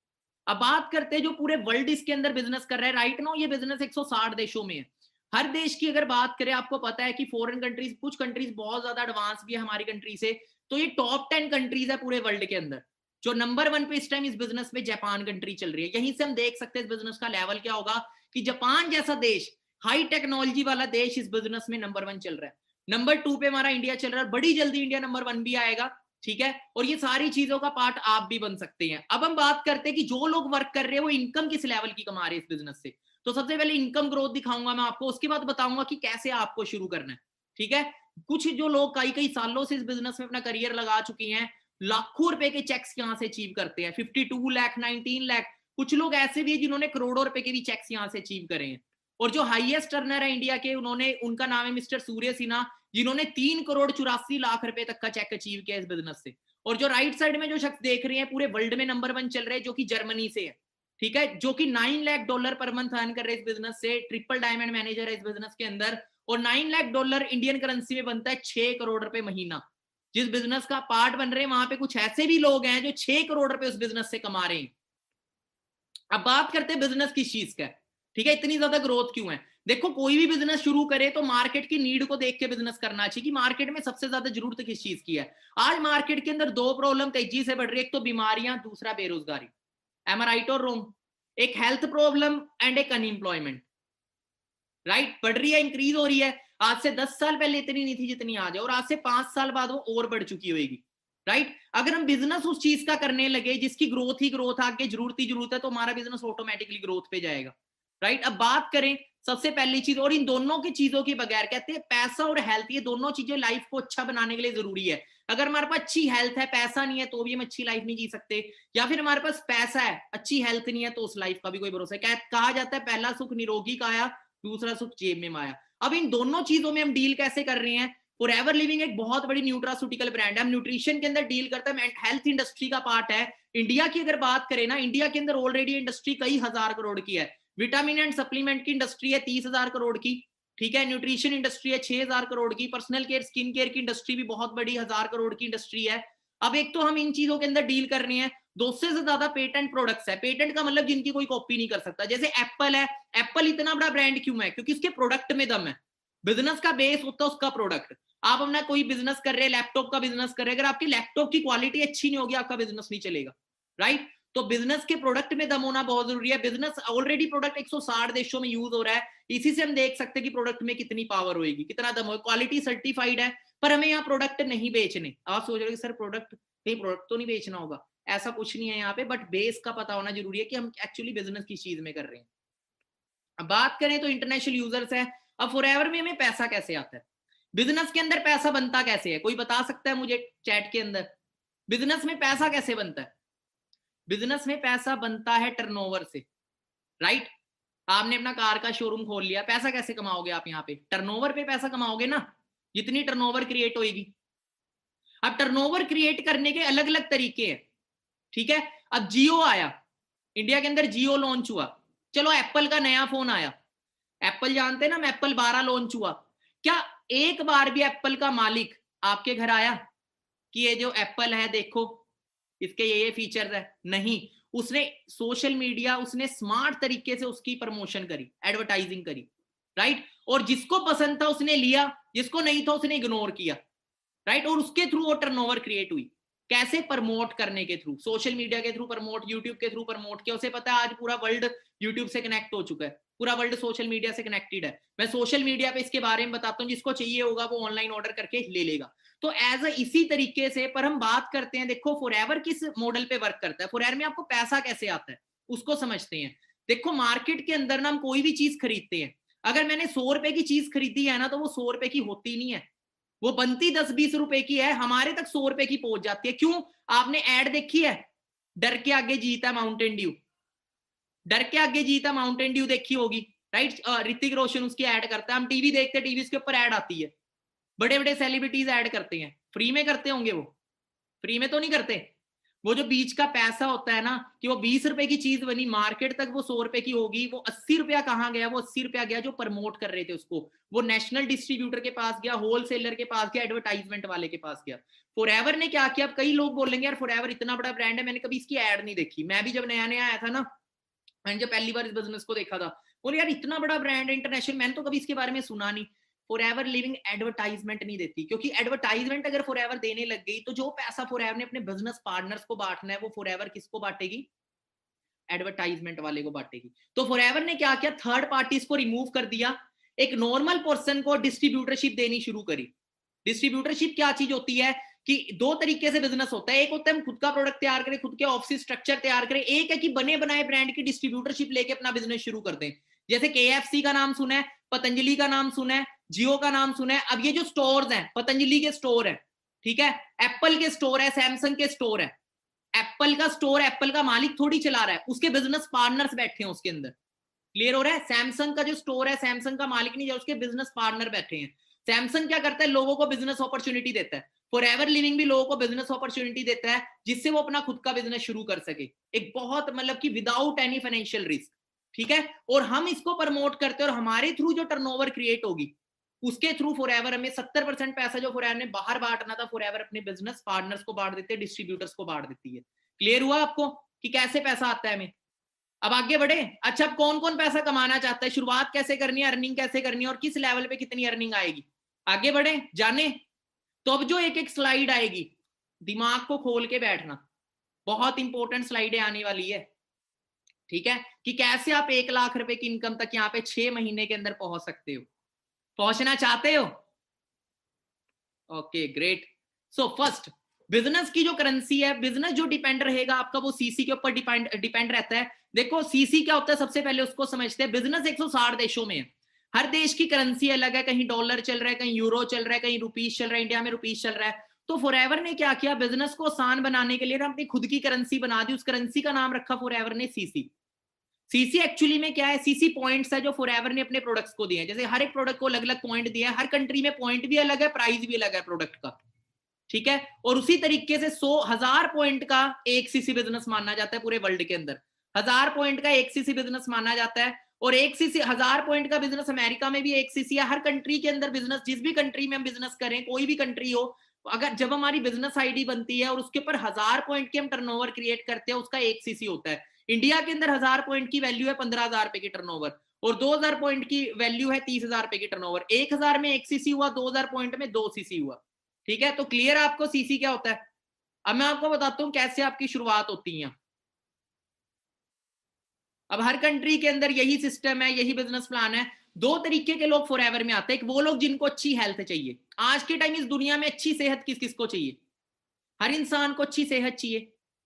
अब बात करते हैं जो पूरे वर्ल्ड इसके अंदर बिजनेस कर रहे हैं राइट नाउ, ये बिजनेस 160 देशों में है। हर देश की अगर बात करें, आपको पता है कि फॉरेन कंट्रीज, कुछ कंट्रीज बहुत ज्यादा एडवांस भी है हमारी कंट्री से, तो ये टॉप 10 कंट्रीज है पूरे वर्ल्ड के अंदर। जो नंबर 1 पे इस टाइम इस बिजनेस में जापान कंट्री चल रही है। यहीं से हम देख सकते हैं इस बिजनेस का लेवल क्या होगा, कि जापान जैसा देश, हाई टेक्नोलॉजी वाला देश, इस बिजनेस में नंबर 1 चल रहा है। नंबर 2 पे हमारा इंडिया चल रहा है, बड़ी जल्दी इंडिया नंबर 1 भी आएगा। ठीक है, और ये सारी चीजों का पार्ट आप भी बन सकते हैं। अब हम बात करते हैं कि जो लोग वर्क कर रहे हैं वो इनकम किस लेवल की कमा रहे हैं इस बिजनेस से। तो सबसे पहले इनकम ग्रोथ दिखाऊंगा मैं आपको, उसके बाद बताऊंगा कि कैसे आपको शुरू करना है। ठीक है, कुछ जो लोग कई कई सालों से इस बिजनेस में अपना करियर लगा चुकी हैं, लाखों रुपए के चेक्स यहां से अचीव करते हैं, 52 लाख, 19 लाख। कुछ लोग ऐसे भी है जिन्होंने करोड़ों रुपए के भी चेक्स यहां से अचीव करे हैं। और जो हाईएस्ट अर्नर है इंडिया के, उनका नाम है मिस्टर सूर्य सिन्हा, जिन्होंने 3,84,00,000 रुपए तक का चेक अचीव किया इस बिजनेस से। और जो राइट साइड में जो शख्स देख रहे हैं, पूरे वर्ल्ड में नंबर 1 चल रहे हैं, जो कि जर्मनी से है। ठीक है, जो कि $9 लाख पर मंथ अर्न कर रहे हैं इस बिजनेस से, ट्रिपल डायमंड मैनेजर है इस बिजनेस के अंदर। और $9 लाख इंडियन करेंसी में बनता है 6 करोड़ रुपए महीना। जिस बिजनेस का पार्ट बन रहे हैं, वहां पे कुछ ऐसे भी लोग हैं जो 6 करोड़ रुपए उस बिजनेस से कमा रहे हैं। अब बात करते हैं बिजनेस किस चीज का है। ठीक है, इतनी ज्यादा ग्रोथ क्यों है? देखो, कोई भी बिजनेस शुरू करे तो मार्केट की नीड को देख के बिजनेस करना चाहिए कि मार्केट में सबसे ज्यादा जरूरत किस चीज की है। आज मार्केट के अंदर 2 प्रॉब्लम तेजी से बढ़ रही है, एक तो बीमारियां, दूसरा बेरोजगारी। एम आई राइट और रॉन्ग? एक हेल्थ प्रॉब्लम एंड एक अनएम्प्लॉयमेंट। राइट, बढ़ रही है, इंक्रीज हो रही है। आज से 10 साल पहले इतनी नहीं थी जितनी आज है, और आज से 5 साल बाद वो और बढ़ चुकी होगी। राइट, अगर हम बिजनेस उस चीज का करने लगे जिसकी ग्रोथ ही ग्रोथ, आगे जरूरत ही जरूरत है, तो हमारा बिजनेस ऑटोमेटिकली ग्रोथ पे जाएगा। राइट, अब बात करें सबसे पहली चीज, और इन दोनों की चीजों के बगैर, कहते हैं पैसा और हेल्थ, ये दोनों चीजें लाइफ को अच्छा बनाने के लिए जरूरी है। अगर हमारे पास अच्छी हेल्थ है, पैसा नहीं है, तो भी हम अच्छी लाइफ नहीं जी सकते। या फिर हमारे पास पैसा है, अच्छी हेल्थ नहीं है, तो उस लाइफ का भी कोई भरोसा है। कहा जाता है पहला सुख निरोगी काया, दूसरा सुख जेब में माया। अब इन दोनों चीजों में हम डील कैसे कर रहे हैं? फॉरएवर लिविंग एक बहुत बड़ी न्यूट्रास्यूटिकल ब्रांड है, हम न्यूट्रिशन के अंदर डील करते हैं, हेल्थ इंडस्ट्री का पार्ट है। इंडिया की अगर बात करें ना, इंडिया के अंदर ऑलरेडी इंडस्ट्री कई हजार करोड़ की है। विटामिन एंड सप्लीमेंट की इंडस्ट्री है 30,000 करोड़ की, ठीक है। न्यूट्रिशन इंडस्ट्री है 6,000 करोड़ की। पर्सनल केयर स्किन केयर की इंडस्ट्री भी बहुत बड़ी 1,000 करोड़ की इंडस्ट्री है। अब एक तो हम इन चीजों के अंदर डील कर रहे हैं, 200 से ज्यादा पेटेंट प्रोडक्ट्स है। पेटेंट का मतलब जिनकी कोई कॉपी नहीं कर सकता। जैसे एप्पल है, एप्पल इतना बड़ा ब्रांड क्यों है? क्योंकि उसके प्रोडक्ट में दम है। बिजनेस का बेस होता है उसका प्रोडक्ट। आप अपना कोई बिजनेस कर रहे हैं, लैपटॉप का बिजनेस कर रहे हैं, अगर आपकी लैपटॉप की क्वालिटी अच्छी नहीं होगी, आपका बिजनेस नहीं चलेगा, राइट? तो बिजनेस के प्रोडक्ट में दम होना बहुत जरूरी है। बिजनेस ऑलरेडी प्रोडक्ट 160 देशों में यूज हो रहा है, इसी से हम देख सकते हैं कि प्रोडक्ट में कितनी पावर होगी, कितना दम होगा। क्वालिटी सर्टिफाइड है, पर हमें यहाँ प्रोडक्ट नहीं बेचने। आप सोच रहे हो सर प्रोडक्ट, नहीं प्रोडक्ट तो नहीं बेचना होगा, ऐसा कुछ नहीं है यहाँ पे, बट बेस का पता होना जरूरी है कि हम एक्चुअली बिजनेस किस चीज में कर रहे हैं। अब बात करें तो इंटरनेशनल यूजर्स है। अब फॉरएवर में हमें पैसा कैसे आता है? बिजनेस के अंदर पैसा बनता कैसे है? कोई बता सकता है मुझे चैट के अंदर? बिजनेस में पैसा कैसे बनता है? बिजनेस में पैसा बनता है टर्नओवर से, राइट? आपने अपना कार का शोरूम खोल लिया, पैसा कैसे कमाओगे आप? यहाँ पे टर्नओवर पे पैसा कमाओगे ना, जितनी टर्नओवर क्रिएट होगी। अब टर्नओवर क्रिएट करने के अलग अलग तरीके हैं, ठीक है। अब जियो आया, इंडिया के अंदर जियो लॉन्च हुआ। चलो एप्पल का नया फोन आया, एप्पल जानते हैं ना, एप्पल 12 लॉन्च हुआ। क्या एक बार भी एप्पल का मालिक आपके घर आया कि ये जो एप्पल है देखो, इसके ये फीचर्स है? नहीं। उसने सोशल मीडिया, उसने स्मार्ट तरीके से उसकी प्रमोशन करी, एडवर्टाइजिंग करी, राइट? और जिसको पसंद था उसने लिया, जिसको नहीं था उसने इग्नोर किया, राइट? और उसके थ्रू वो टर्नओवर क्रिएट हुई। कैसे? प्रमोट करने के थ्रू, सोशल मीडिया के थ्रू प्रमोट, यूट्यूब के थ्रू प्रमोट किया। उसे पता है आज पूरा वर्ल्ड यूट्यूब से कनेक्ट हो चुका है, पूरा वर्ल्ड सोशल मीडिया से कनेक्टेड है। मैं सोशल मीडिया पे इसके बारे में बताता हूँ, जिसको चाहिए होगा वो ऑनलाइन ऑर्डर करके ले लेगा। तो एज इसी तरीके से, पर हम बात करते हैं, देखो फॉरएवर किस मॉडल पे वर्क करता है। फॉरएवर में आपको पैसा कैसे आता है उसको समझते हैं। देखो मार्केट के अंदर ना हम कोई भी चीज खरीदते हैं, अगर मैंने 100 रुपए की चीज खरीदी है ना, तो वो 100 रुपए की होती नहीं है, वो बनती 10-20 रुपए की है, हमारे तक 100 रुपए की पहुंच जाती है। क्यों? आपने एड देखी है, डर के आगे जीता माउंटेन ड्यू, डर के आगे जीता माउंटेन ड्यू देखी होगी, राइट? ऋतिक रोशन उसकी ऐड करता है, हम टीवी देखते हैं, टीवी के ऊपर ऐड आती है, बड़े बड़े सेलिब्रिटीज ऐड करते हैं। फ्री में करते होंगे वो? फ्री में तो नहीं करते। वो जो बीच का पैसा होता है ना, कि वो 20 रुपए की चीज बनी, मार्केट तक वो 100 रुपए की होगी, वो 80 रुपया कहाँ गया? वो 80 रुपया गया जो प्रमोट कर रहे थे उसको, वो नेशनल डिस्ट्रीब्यूटर के पास गया, होलसेलर के पास गया, एडवर्टाइजमेंट वाले के पास गया। फॉरएवर ने क्या किया? अब कई लोग बोलेंगे यार फॉरएवर इतना बड़ा ब्रांड है, मैंने कभी इसकी एड नहीं देखी। मैं भी जब नया नया आया था ना, मैंने जब पहली बार इस बिजनेस को देखा था, बोले यार इतना बड़ा ब्रांड है इंटरनेशनल, मैंने तो कभी इसके बारे में सुना नहीं। फॉरएवर लिविंग एडवर्टाइजमेंट नहीं देती, क्योंकि एडवर्टाइजमेंट अगर फॉरएवर देने लग गई तो जो पैसा फॉरएवर ने अपने बिजनेस पार्टनर्स को बांटना है, वो फॉरएवर किसको बांटेगी? एडवर्टाइजमेंट वाले को बांटेगी। तो फॉरएवर ने क्या किया? थर्ड पार्टीज को रिमूव कर दिया, एक नॉर्मल पर्सन को डिस्ट्रीब्यूटरशिप देनी शुरू करी। डिस्ट्रीब्यूटरशिप क्या चीज होती है कि दो तरीके से बिजनेस होता है, एक होता है हम खुद का प्रोडक्ट तैयार करें, खुद के ऑफिस स्ट्रक्चर तैयार करें, एक है कि बने बनाए ब्रांड की डिस्ट्रीब्यूटरशिप लेके अपना बिजनेस शुरू कर दें। जैसे KFC का नाम सुना है, पतंजलि का नाम सुना है, जियो का नाम सुना है। अब ये जो स्टोर्स हैं, पतंजलि के स्टोर है, ठीक है, एप्पल के स्टोर है, सैमसंग के स्टोर है। एप्पल का स्टोर एप्पल का मालिक थोड़ी चला रहा है, उसके बिजनेस पार्टनर्स बैठे हैं उसके अंदर। क्लियर हो रहा है? सैमसंग का जो स्टोर है, सैमसंग का मालिक नहीं है, उसके बिजनेस पार्टनर बैठे हैं। सैमसंग क्या करता है? लोगों को बिजनेस अपॉर्चुनिटी देता है। फॉरएवर लिविंग भी लोगों को बिजनेस अपॉर्चुनिटी देता है, जिससे वो अपना खुद का बिजनेस शुरू कर सके, एक बहुत मतलब कि विदाउट एनी फाइनेंशियल रिस्क, ठीक है। और हम इसको प्रमोट करते हैं, और हमारे थ्रू जो टर्नओवर क्रिएट होगी उसके थ्रू फॉरएवर हमें 70% पैसा जो फॉरएवर ने बाहर बांटना था, फॉरएवर अपने बिजनेस पार्टनर्स को बांट देते हैं, डिस्ट्रीब्यूटर्स को बांट देती है। क्लियर हुआ आपको कि कैसे पैसा आता है हमें? अब आगे बढ़े। अच्छा, अब कौन कौन पैसा कमाना चाहता है, शुरुआत कैसे करनी है, अर्निंग कैसे करनी है, और किस लेवल पे कितनी अर्निंग आएगी? आगे बढ़े जाने। तो अब जो एक एक स्लाइड आएगी, दिमाग को खोल के बैठना, बहुत इंपॉर्टेंट स्लाइडें आने वाली है, ठीक है, कि कैसे आप 1 लाख रुपए की इनकम तक यहाँ पे 6 महीने के अंदर पहुंच सकते हो। पहुंचना चाहते हो? Okay great. So first, business की जो करेंसी है, बिजनेस जो डिपेंड रहेगा आपका, वो सीसी के ऊपर डिपेंड रहता है। देखो सीसी क्या होता है, सबसे पहले उसको समझते हैं। बिजनेस 160 देशों में है, हर देश की करेंसी अलग है, कहीं डॉलर चल रहा है, कहीं यूरो चल रहा है, कहीं रुपीस चल रहा है, इंडिया में रुपीस चल रहा है। तो फॉरएवर ने क्या किया, बिजनेस को आसान बनाने के लिए ना अपनी खुद की करेंसी बना दी, उस करेंसी का नाम रखा फॉरएवर ने सीसी। सीसी एक्चुअली में क्या है, सीसी पॉइंट्स है जो फॉरएवर ने अपने प्रोडक्ट्स को दिए हैं। जैसे हर एक प्रोडक्ट को अलग अलग पॉइंट दिया है, हर कंट्री में पॉइंट भी अलग है, प्राइस भी अलग है प्रोडक्ट का, ठीक है। और उसी तरीके से 100,000 पॉइंट का एक सीसी बिजनेस माना जाता है पूरे वर्ल्ड के अंदर, 1000 पॉइंट का एक सीसी बिजनेस माना जाता है। और एक सीसी 1000 पॉइंट का बिजनेस अमेरिका में भी एक सीसी है। हर कंट्री के अंदर बिजनेस, जिस भी कंट्री में हम बिजनेस करें, कोई भी कंट्री हो, अगर जब हमारी बिजनेस आईडी बनती है और उसके ऊपर 1000 पॉइंट की हम टर्नओवर क्रिएट करते हैं, उसका एक सीसी होता है। इंडिया के अंदर 1000 पॉइंट की वैल्यू है 15,000 रुपए की टर्नओवर, और 2000 पॉइंट की वैल्यू है 30,000 रुपए की टर्नओवर। 1000 में एक सीसी हुआ, 2000 पॉइंट में 2 सीसी हुआ, ठीक है। तो क्लियर आपको सीसी क्या होता है। अब मैं आपको बताता हूं कैसे आपकी शुरुआत होती है। अब हर कंट्री के अंदर यही सिस्टम है, यही बिजनेस प्लान है। दो तरीके के लोग फॉरएवर में आते हैं। एक वो लोग जिनको अच्छी हेल्थ चाहिए। आज के टाइम इस दुनिया में अच्छी सेहत किस किस को चाहिए? हर इंसान को अच्छी सेहत चाहिए।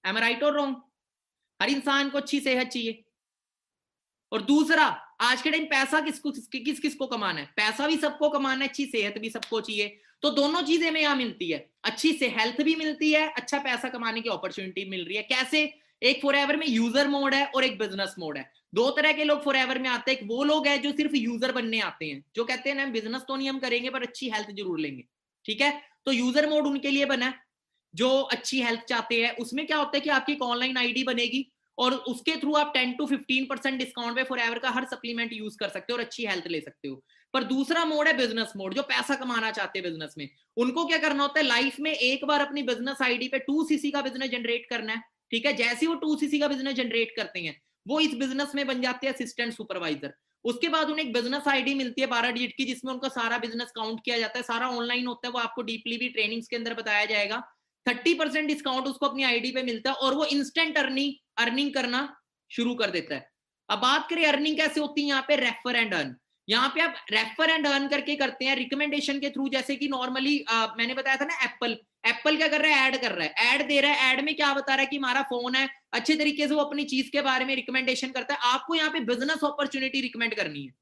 एम आई राइट और रॉन्ग? हर इंसान को अच्छी सेहत चाहिए। और दूसरा, आज के टाइम पैसा किस किस को कमाना है? पैसा भी सबको कमाना है, अच्छी सेहत भी सबको चाहिए। तो दोनों चीजें में यहां मिलती है, अच्छी से हेल्थ भी मिलती है, अच्छा पैसा कमाने की अपॉर्चुनिटी मिल रही है। कैसे? एक फॉरएवर में यूजर मोड है और एक बिजनेस मोड है। दो तरह के लोग फॉरएवर में आते हैं। एक वो लोग हैं जो सिर्फ यूजर बनने आते हैं, जो कहते हैं ना बिजनेस तो नहीं हम करेंगे पर अच्छी हेल्थ जरूर लेंगे, ठीक है। तो यूजर मोड उनके लिए बना है जो अच्छी हेल्थ चाहते हैं। उसमें क्या होता है कि आपकी एक ऑनलाइन आईडी बनेगी और उसके थ्रू आप 10 to 15% डिस्काउंट पे फॉरएवर का हर सप्लीमेंट यूज कर सकते हो और अच्छी हेल्थ ले सकते हो। पर दूसरा मोड है बिजनेस मोड, जो पैसा कमाना चाहते हैं बिजनेस में। उनको क्या करना होता है, लाइफ में एक बार अपनी बिजनेस आईडी पे 2cc का बिजनेस जनरेट करना है, ठीक है। जैसे ही वो 2cc का बिजनेस जनरेट करते हैं, वो इस बिजनेस में बन जाते हैं असिस्टेंट सुपरवाइजर। उसके बाद उन्हें एक बिजनेस आईडी मिलती है 12 डिजिट की, जिसमें उनका सारा बिजनेस काउंट किया जाता है, सारा ऑनलाइन होता है। वो आपको डीपली भी ट्रेनिंग्स के अंदर बताया जाएगा। 30% डिस्काउंट उसको अपनी आईडी पे मिलता है और वो इंस्टेंट अर्निंग करना शुरू कर देता है। अब बात करें अर्निंग कैसे होती है, यहाँ पे रेफर एंड अर्न। यहाँ पे आप रेफर एंड अर्न करके करते हैं रिकमेंडेशन के थ्रू। जैसे कि नॉर्मली मैंने बताया था ना, एप्पल क्या कर रहा है, ऐड कर रहा है, ऐड दे रहा है। ऐड में क्या बता रहा है कि हमारा फोन है, अच्छे तरीके से वो अपनी चीज के बारे में रिकमेंडेशन करता है। आपको यहाँ पे बिजनेस अपॉर्चुनिटी रिकमेंड करनी है।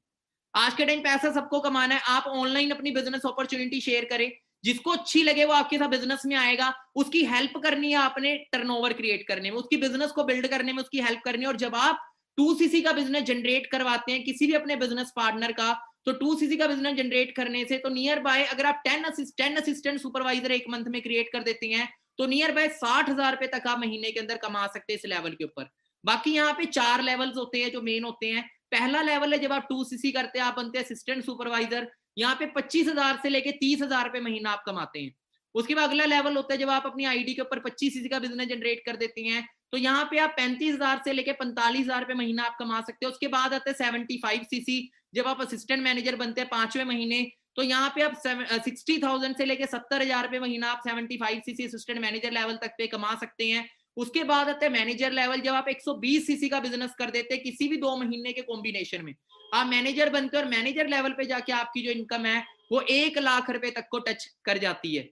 आज के टाइम पैसा सबको कमाना है, आप ऑनलाइन अपनी बिजनेस अपॉर्चुनिटी शेयर करें, जिसको अच्छी लगे वो आपके साथ बिजनेस में आएगा। उसकी हेल्प करनी है आपने टर्नओवर क्रिएट करने में, उसकी बिजनेस को बिल्ड करने में उसकी हेल्प करनी है। और जब आप 2cc का बिजनेस जनरेट करवाते हैं किसी भी अपने बिजनेस पार्टनर का, तो 2cc का बिजनेस जनरेट करने से तो नियर बाय, अगर आप 10 असिस्टेंट सुपरवाइजर एक मंथ में क्रिएट कर देते हैं, तो नियर बाय 60,000 रुपए तक आप महीने के अंदर कमा सकते हैं इस लेवल के ऊपर। बाकी यहाँ पे 4 लेवल्स होते हैं जो मेन होते हैं। पहला लेवल है जब आप 2cc करते हैं, आप बनते हैं असिस्टेंट सुपरवाइजर। यहाँ पे 25,000 से लेके 30,000 रुपए महीना आप कमाते हैं। उसके बाद अगला लेवल होता है जब आप अपनी आईडी के ऊपर 25cc का बिजनेस जनरेट कर देते हैं, तो यहाँ पे आप 35,000 से लेके 45,000 रुपए महीना आप कमा सकते हो। उसके बाद आता है 75cc, जब आप असिस्टेंट मैनेजर बनते हैं 5वें महीने, तो यहाँ पे आप 60,000 से लेके 70,000 रुपए महीना आप 75cc असिस्टेंट मैनेजर लेवल तक पे कमा सकते हैं। उसके बाद आता है मैनेजर लेवल, जब आप 120cc का बिजनेस कर देते हैं किसी भी 2 महीने के कॉम्बिनेशन में, आप मैनेजर बनते हो और मैनेजर लेवल पे जाके आपकी जो इनकम है वो 1 लाख रुपए तक को टच कर जाती है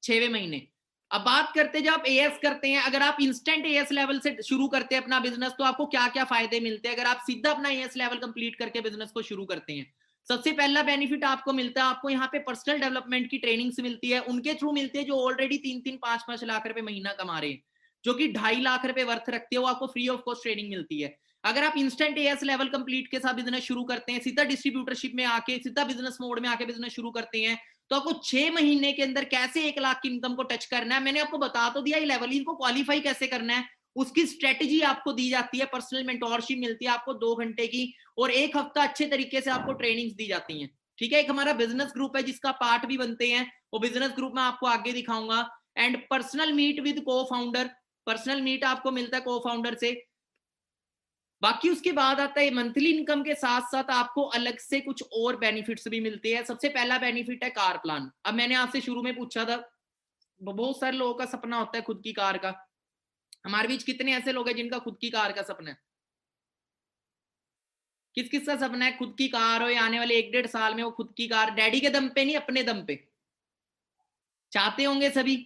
6वें महीने। अब बात करते हैं जब आप एएस करते हैं, अगर आप इंस्टेंट एएस लेवल से शुरू करते हैं अपना बिजनेस, तो आपको क्या क्या फायदे मिलते हैं अगर आप सीधा अपना एएस लेवल कंप्लीट करके बिजनेस को शुरू करते हैं। सबसे पहला बेनिफिट आपको मिलता है, आपको यहाँ पे पर्सनल डेवलपमेंट की ट्रेनिंग्स मिलती है, उनके थ्रू मिलती है जो ऑलरेडी 3-3, 5-5 लाख रुपए महीना कमा रहे हैं, जो कि 2.5 लाख रुपए वर्थ रखते हो, आपको फ्री ऑफ कॉस्ट ट्रेनिंग मिलती है। अगर आप इंस्टेंट एएस लेवल कंप्लीट के साथ बिजनेस शुरू करते हैं, सीधा डिस्ट्रीब्यूटरशिप में आके, सीधा बिजनेस मोड में आके बिजनेस शुरू करते हैं, तो आपको 6 महीने के अंदर कैसे 1 लाख की इनकम को टच करना है, मैंने आपको बता तो दिया। ये लेवल, इनको क्वालिफाई कैसे करना है उसकी स्ट्रेटेजी आपको दी जाती है, पर्सनल मेंटोरशिप मिलती है आपको 2 घंटे की, और 1 हफ्ता अच्छे तरीके से आपको ट्रेनिंग्स दी जाती हैं, ठीक है। एक हमारा बिजनेस ग्रुप है जिसका पार्ट भी बनते हैं, वो बिजनेस ग्रुप में आपको आगे दिखाऊंगा। एंड पर्सनल मीट विद को फाउंडर, पर्सनल मीट आपको मिलता है को फाउंडर से। बाकी उसके बाद आता है मंथली इनकम के साथ साथ आपको अलग से कुछ और बेनिफिट्स भी मिलते हैं। सबसे पहला बेनिफिट है कार प्लान। अब मैंने आपसे शुरू में पूछा था, बहुत सारे लोगों का सपना होता है खुद की कार का। हमारे बीच कितने ऐसे लोग हैं जिनका खुद की कार का सपना है? किस किस का सपना है खुद की कार हो, आने वाले 1-1.5 साल में वो खुद की कार, डैडी के दम पे नहीं अपने दम पे चाहते होंगे सभी,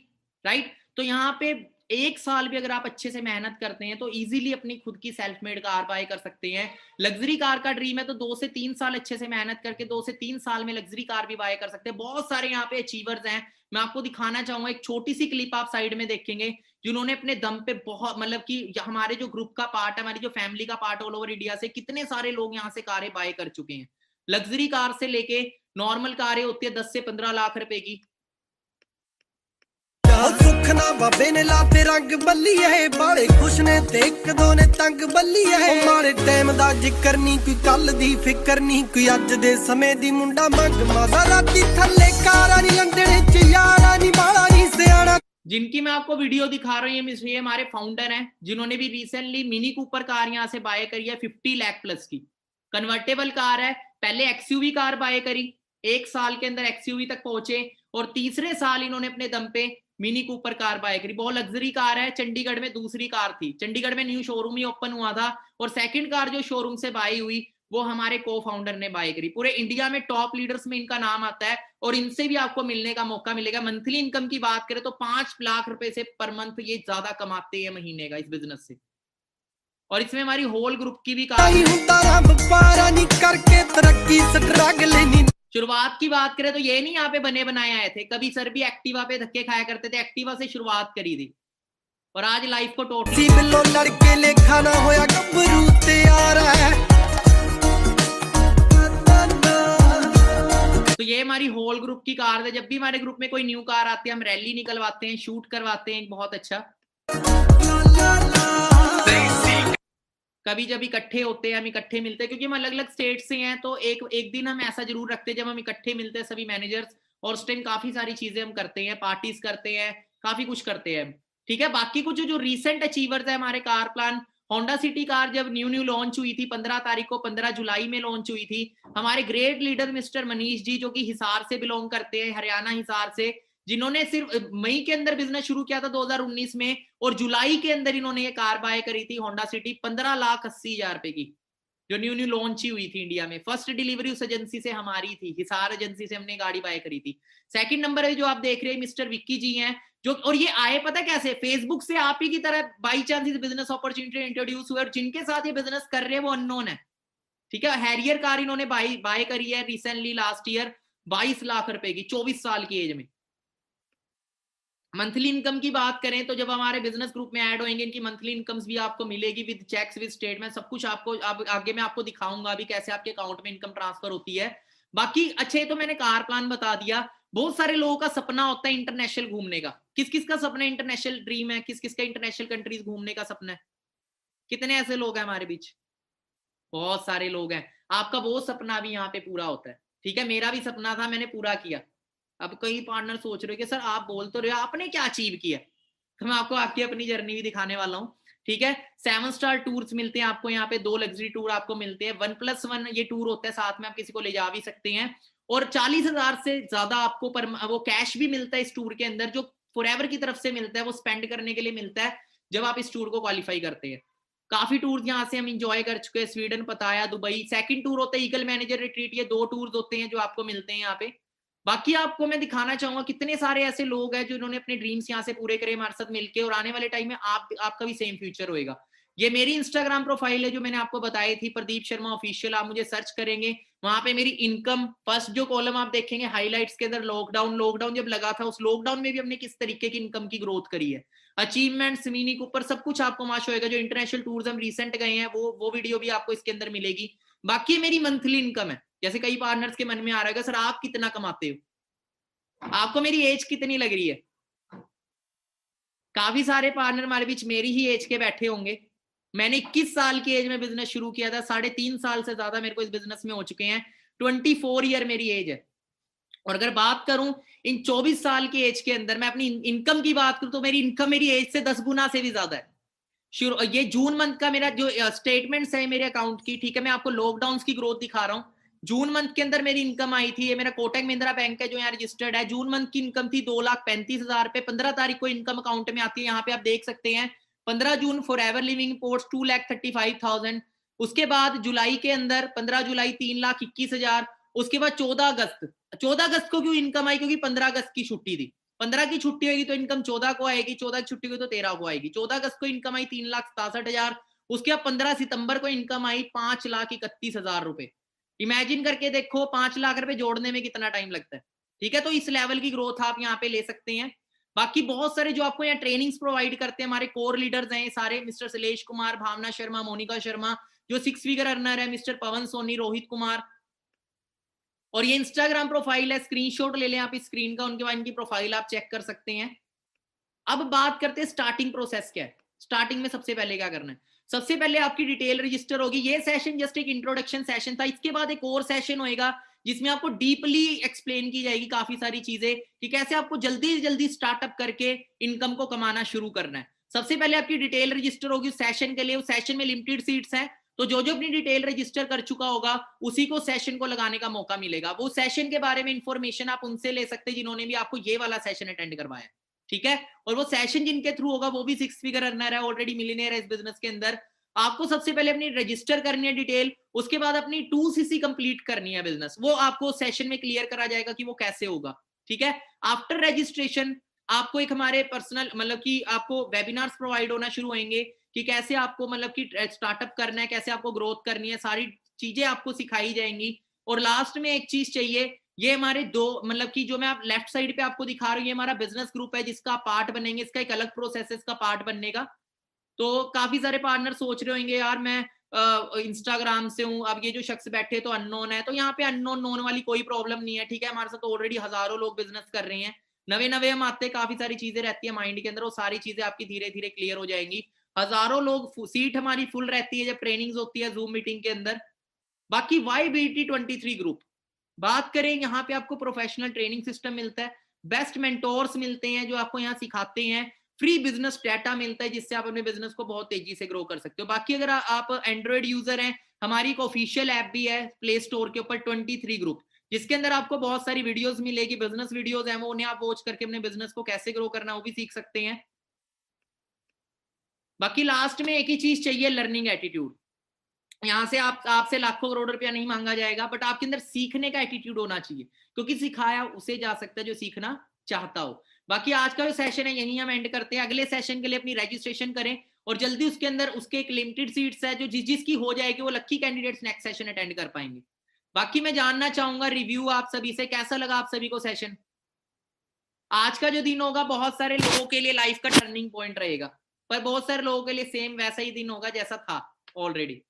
राइट। तो यहाँ पे 1 साल भी अगर आप अच्छे से मेहनत करते हैं तो इजीली अपनी खुद की सेल्फ मेड कार बाय कर सकते हैं। लग्जरी कार का ड्रीम है तो 2 से 3 साल अच्छे से मेहनत करके 2 से 3 साल में लग्जरी कार भी बाय कर सकते हैं। बहुत सारे यहाँ पे अचीवर्स हैं, मैं आपको दिखाना चाहूंगा। एक छोटी सी क्लिप आप साइड में देखेंगे जिन्होंने अपने दम पे बहुत, मतलब कि हमारे जो ग्रुप का पार्ट है, हमारी जो फैमिली का पार्ट ऑल ओवर इंडिया से कितने सारे लोग यहाँ से कारें बाय कर चुके हैं। लग्जरी कार से लेके नॉर्मल कारें होती है 10 से 15 लाख रुपए की। सुख ना बाबे ने लाते रंग बल्लीए, बाले खुश ने ते एक दो ने तंग बल्लीए। माड़े टाइम दा जिक्र नहीं, कोई कल दी फिक्र नहीं, कोई अज दे समय दी मुंडा मंग माजा राती थल्ले कारा नहीं लंदने च यारा नहीं बाला नहीं सियाना। जिनकी मैं आपको वीडियो दिखा रहा हूँ ये हमारे फाउंडर हैं जिन्होंने भी रिसेंटली मिनी कूपर कार यहाँ से बाय करी है 50 लाख प्लस की। कन्वर्टेबल कार है, पहले एक्सयूवी कार बाय करी, 1 साल के अंदर एक्सयूवी तक पहुंचे और तीसरे साल इन्होंने अपने दम पे मिनी कूपर कार बाय करी। बहुत लग्जरी कार है, चंडीगढ़ में दूसरी कार थी, चंडीगढ़ में न्यू शोरूम ही ओपन हुआ था और सेकंड कार जो शोरूम से बाय हुई वो हमारे को फाउंडर ने बाय करी। पूरे इंडिया में टॉप लीडर्स में इनका नाम आता है और इनसे भी आपको मिलने का मौका मिलेगा। मंथली इनकम की बात करें तो 5 लाख रुपए से पर मंथ ये ज्यादा कमाते हैं महीने का इस बिजनेस से। और इसमें हमारी होल ग्रुप की भी शुरुआत की बात करें तो ये नहीं यहाँ पे बने बनाए आए थे, कभी सर भी एक्टिवा पे धक्के खाया करते थे, एक्टिवा से शुरुआत करी थी और आज लाइफ को टोटली लड़के ले खाना होया गबरू तैयार है। तो ये हमारी होल ग्रुप की कार है। जब भी हमारे ग्रुप में कोई न्यू कार आती है हम रैली निकलवाते हैं, शूट करवाते हैं बहुत अच्छा। कभी जब इकट्ठे होते हैं हम इकट्ठे मिलते हैं क्योंकि हम अलग अलग स्टेट से हैं, तो एक दिन हम ऐसा जरूर रखते हैं जब हम इकट्ठे मिलते हैं सभी मैनेजर्स और उस टाइम काफी सारी चीजें हम करते हैं, पार्टीज करते हैं, काफी कुछ करते हैं। ठीक है, बाकी कुछ जो रिसेंट अचीवर्स है हमारे car plan, Honda city car जब न्यू लॉन्च हुई थी 15 तारीख को, 15 जुलाई में लॉन्च हुई थी। हमारे great leader mister Manish ji जो कि हिसार से बिलोंग करते हैं, हरियाणा हिसार से, जिन्होंने सिर्फ मई के अंदर बिजनेस शुरू किया था 2019 में और जुलाई के अंदर इन्होंने ये कार बाय करी थी होंडा सिटी 15,80,000 रुपए की, जो न्यू लॉन्च ही हुई थी इंडिया में। फर्स्ट डिलीवरी उस एजेंसी से हमारी थी, हिसार एजेंसी से हमने गाड़ी बाय करी थी। सेकंड नंबर है जो आप देख रहे हैं मिस्टर विक्की जी हैं, जो, और ये आए पता कैसे, फेसबुक से आप ही की तरह बाई चांस इस बिजनेस अपॉर्चुनिटी इंट्रोड्यूस हुए और जिनके साथ ये बिजनेस कर रहे हैं वो अननोन है। ठीक है, हैरियर कार इन्होंने बाय करी है रिसेंटली लास्ट ईयर 22 लाख रुपए की, 24 साल की एज में। मंथली इनकम की बात करें तो जब हमारे बिजनेस ग्रुप में ऐड होंगे इनकी मंथली इनकम्स भी आपको मिलेगी विद चेक्स विद स्टेटमेंट, सब कुछ आपको आगे मैं आपको दिखाऊंगा अभी कैसे आपके अकाउंट में इनकम ट्रांसफर होती है। बाकी अच्छे तो मैंने कार प्लान बता दिया। बहुत सारे लोगों का सपना होता है इंटरनेशनल घूमने का। किस किस का सपना इंटरनेशनल ड्रीम है, किस किस का इंटरनेशनल कंट्रीज घूमने का सपना है? कितने ऐसे लोग हैं हमारे बीच? बहुत सारे लोग हैं। आपका वो सपना भी यहाँ पे पूरा होता है। ठीक है, मेरा भी सपना था, मैंने पूरा किया। अब कई पार्टनर सोच रहे हो कि सर आप बोल तो रहे हो, आपने क्या अचीव किया? तो मैं आपको आपकी अपनी जर्नी भी दिखाने वाला हूँ। ठीक है, 7 स्टार टूर्स मिलते हैं आपको यहाँ पे, 2 लग्जरी टूर आपको मिलते हैं, 1+1 ये टूर होता है, साथ में आप किसी को ले जा भी सकते हैं और 40,000 से ज्यादा आपको वो कैश भी मिलता है इस टूर के अंदर, जो फॉरएवर की तरफ से मिलता है, वो स्पेंड करने के लिए मिलता है जब आप इस टूर को क्वालिफाई करते हैं। काफी टूर यहाँ से हम इंजॉय कर चुके हैं, स्वीडन, पताया, दुबई। सेकंड टूर होता है ईगल मैनेजर रिट्रीट, ये 2 टूर्स होते हैं जो आपको मिलते हैं यहाँ पे। बाकी आपको मैं दिखाना चाहूंगा कितने सारे ऐसे लोग हैं जिन्होंने अपने ड्रीम्स यहाँ से पूरे करे हमारे साथ मिलके, और आने वाले टाइम में आपका भी सेम फ्यूचर होएगा। ये मेरी इंस्टाग्राम प्रोफाइल है जो मैंने आपको बताई थी, प्रदीप शर्मा ऑफिशियल। आप मुझे सर्च करेंगे, वहां पे मेरी इनकम फर्स्ट जो कॉलम आप देखेंगे हाईलाइट्स के अंदर, लॉकडाउन जब लगा था उस लॉकडाउन में भी हमने किस तरीके की इनकम की ग्रोथ करी है, अचीवमेंट्स, मिनी कूपर, सब कुछ आपको वहां शो होगा। जो इंटरनेशनल टूर्स हम रिसेंट गए हैं वो वीडियो भी आपको इसके अंदर मिलेगी। बाकी मेरी मंथली इनकम है, जैसे कई पार्टनर्स के मन में आ रहा है सर आप कितना कमाते हो, आपको मेरी एज कितनी लग रही है? काफी सारे पार्टनर हमारे बीच मेरी ही एज के बैठे होंगे। मैंने 21 साल की एज में बिजनेस शुरू किया था, 3.5 साल से ज्यादा मेरे को इस बिजनेस में हो चुके हैं, 24 ईयर मेरी एज है। और अगर बात करूं इन 24 साल की एज के अंदर मैं अपनी इनकम की बात करूं तो मेरी इनकम मेरी एज से 10 गुना से भी ज्यादा है। ये जून मंथ का मेरा जो स्टेटमेंट्स है मेरे अकाउंट की, ठीक है, मैं आपको लॉकडाउन की ग्रोथ दिखा रहा हूं। जून मंथ के अंदर मेरी इनकम आई थी, ये मेरा कोटक महिंद्रा बैंक है जो यहाँ रजिस्टर्ड है, जून मंथ की इनकम थी 2,35,000 रुपए। 15 तारीख को इनकम अकाउंट में आती है, यहाँ पे आप देख सकते हैं 15 जून फॉरएवर लिविंग पोर्ट्स 2,35,000। उसके बाद जुलाई के अंदर 15 जुलाई 3,21,000। उसके बाद 14 अगस्त को क्यों इनकम आई, क्योंकि 15 अगस्त की छुट्टी थी, 15 की छुट्टी होगी तो इनकम 14 को आएगी, 14 की छुट्टी हुई तो 13 को आएगी। 14 अगस्त को इनकम आई 3,67,000, उसके बाद 15 सितंबर को इनकम आई 5,31,000 रुपए। इमेजिन करके देखो 5 लाख रुपए जोड़ने में कितना टाइम लगता है। ठीक है, तो इस लेवल की ग्रोथ आप यहाँ पे ले सकते हैं। बाकी बहुत सारे जो आपको यहाँ ट्रेनिंग्स प्रोवाइड करते हैं, हमारे कोर लीडर्स हैं सारे, मिस्टर शैलेश कुमार, भावना शर्मा, मोनिका शर्मा, जो 6 फिगर अर्नर है, मिस्टर पवन सोनी, रोहित कुमार। और ये इंस्टाग्राम प्रोफाइल है, स्क्रीनशॉट ले लें आप इस स्क्रीन का, उनके बाद इनकी प्रोफाइल आप चेक कर सकते हैं। अब बात करते हैं स्टार्टिंग प्रोसेस क्या है। स्टार्टिंग में सबसे पहले क्या करना है, सबसे पहले आपकी डिटेल रजिस्टर होगी। ये सेशन जस्ट एक इंट्रोडक्शन सेशन था, इसके बाद एक और सेशन होएगा जिसमें आपको डीपली एक्सप्लेन की जाएगी काफी सारी चीजें कि कैसे आपको जल्दी से जल्दी स्टार्टअप करके इनकम को कमाना शुरू करना है। सबसे पहले आपकी डिटेल रजिस्टर होगी सेशन के लिए। उस सेशन में लिमिटेड सीट्स हैं, तो जो जो अपनी डिटेल रजिस्टर कर चुका होगा उसी को सेशन को लगाने का मौका मिलेगा। वो सेशन के बारे में इंफॉर्मेशन आप उनसे ले सकते हैं जिन्होंने भी आपको ये वाला सेशन अटेंड करवाया। ठीक है, और वो सेशन जिनके थ्रू होगा वो भी 6 फिगर अर्नर है, ऑलरेडी मिलियनेयर है इस बिजनेस के अंदर। आपको सबसे पहले अपनी रजिस्टर करनी है डिटेल, उसके बाद अपनी 2cc कंप्लीट करनी है बिजनेस, वो आपको सेशन में क्लियर करा जाएगा कि वो कैसे होगा। ठीक है, आफ्टर रजिस्ट्रेशन आपको एक हमारे पर्सनल मतलब कि आपको वेबिनार्स प्रोवाइड होना शुरू होंगे कि कैसे आपको मतलब कि स्टार्टअप करना है, कैसे आपको ग्रोथ करनी है, सारी चीजें आपको सिखाई जाएंगी। और लास्ट में एक चीज चाहिए, ये हमारे दो मतलब कि जो मैं आप लेफ्ट साइड पे आपको दिखा रही हूँ, ये हमारा बिजनेस ग्रुप है जिसका पार्ट बनेंगे, इसका एक अलग प्रोसेस है इसका पार्ट बनने का। तो काफी सारे पार्टनर सोच रहे होंगे यार मैं इंस्टाग्राम से हूँ, अब ये जो शख्स बैठे तो अननोन है, तो यहाँ पे अननोन नोन वाली कोई प्रॉब्लम नहीं है। ठीक है, हमारे साथ तो ऑलरेडी हजारों लोग बिजनेस कर रहे हैं, नवे नवे हम आते, काफी सारी चीजें रहती है माइंड के अंदर, वो सारी चीजें आपकी धीरे धीरे क्लियर हो जाएंगी। हजारों लोग, सीट हमारी फुल रहती है जब ट्रेनिंग्स होती है जूम मीटिंग के अंदर। बाकी YBT23 ग्रुप बात करें, यहाँ पे आपको प्रोफेशनल ट्रेनिंग सिस्टम मिलता है, बेस्ट मेंटोर्स मिलते हैं जो आपको यहाँ सिखाते हैं, फ्री बिजनेस डाटा मिलता है जिससे आप अपने बिजनेस को बहुत तेजी से ग्रो कर सकते हो। बाकी अगर आप एंड्रॉइड यूजर हैं, हमारी एक ऑफिशियल ऐप भी है प्ले स्टोर के ऊपर 23 ग्रुप, जिसके अंदर आपको बहुत सारी वीडियोस मिलेगी, बिजनेस वीडियोस हैं, वो उन्हें आप वॉच करके अपने बिजनेस को कैसे ग्रो करना है वो भी सीख सकते हैं। बाकी लास्ट में एक ही चीज चाहिए, लर्निंग एटीट्यूड। यहाँ से आपसे लाखों करोड़ रुपया नहीं मांगा जाएगा, बट आपके अंदर सीखने का एटीट्यूड होना चाहिए, क्योंकि सिखाया उसे जा सकता है जो सीखना चाहता हो। बाकी आज का जो सेशन है यही हम एंड करते हैं। अगले सेशन के लिए अपनी रजिस्ट्रेशन करें और जल्दी उसके अंदर उसके एक लिमिटेड सीट्स है जो जिसकी हो जाएगी वो लक्की कैंडिडेट्स नेक्स्ट सेशन अटेंड कर पाएंगे। बाकी मैं जानना चाहूंगा रिव्यू आप सभी से, कैसा लगा आप सभी को सेशन। आज का जो दिन होगा बहुत सारे लोगों के लिए लाइफ का टर्निंग पॉइंट रहेगा, पर बहुत सारे लोगों के लिए सेम वैसा ही दिन होगा जैसा था ऑलरेडी।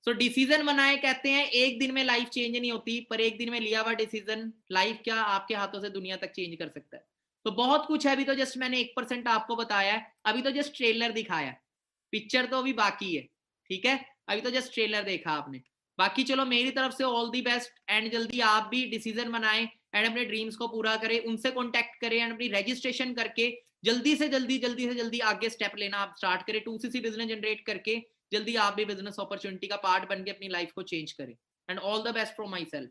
सो डिसीजन बनाए, कहते हैं एक दिन में लाइफ चेंज नहीं होती, पर एक दिन में लिया हुआ डिसीजन लाइफ क्या आपके हाथों से दुनिया तक चेंज कर सकता है। तो बहुत कुछ है, अभी तो जस्ट मैंने 1% आपको बताया है, अभी तो जस्ट ट्रेलर दिखाया, पिक्चर तो अभी बाकी है। ठीक है, अभी तो जस्ट ट्रेलर देखा आपने। बाकी चलो मेरी तरफ से ऑल दी बेस्ट, एंड जल्दी आप भी डिसीजन बनाएं एंड अपने ड्रीम्स को पूरा करें, उनसे कॉन्टेक्ट करें एंड अपनी रजिस्ट्रेशन करके जल्दी से जल्दी आगे स्टेप लेना आप स्टार्ट करें, 2cc बिजनेस जनरेट करके जल्दी आप भी बिजनेस अपॉर्चुनिटी का पार्ट बन के अपनी लाइफ को चेंज करें। And all the best from my self.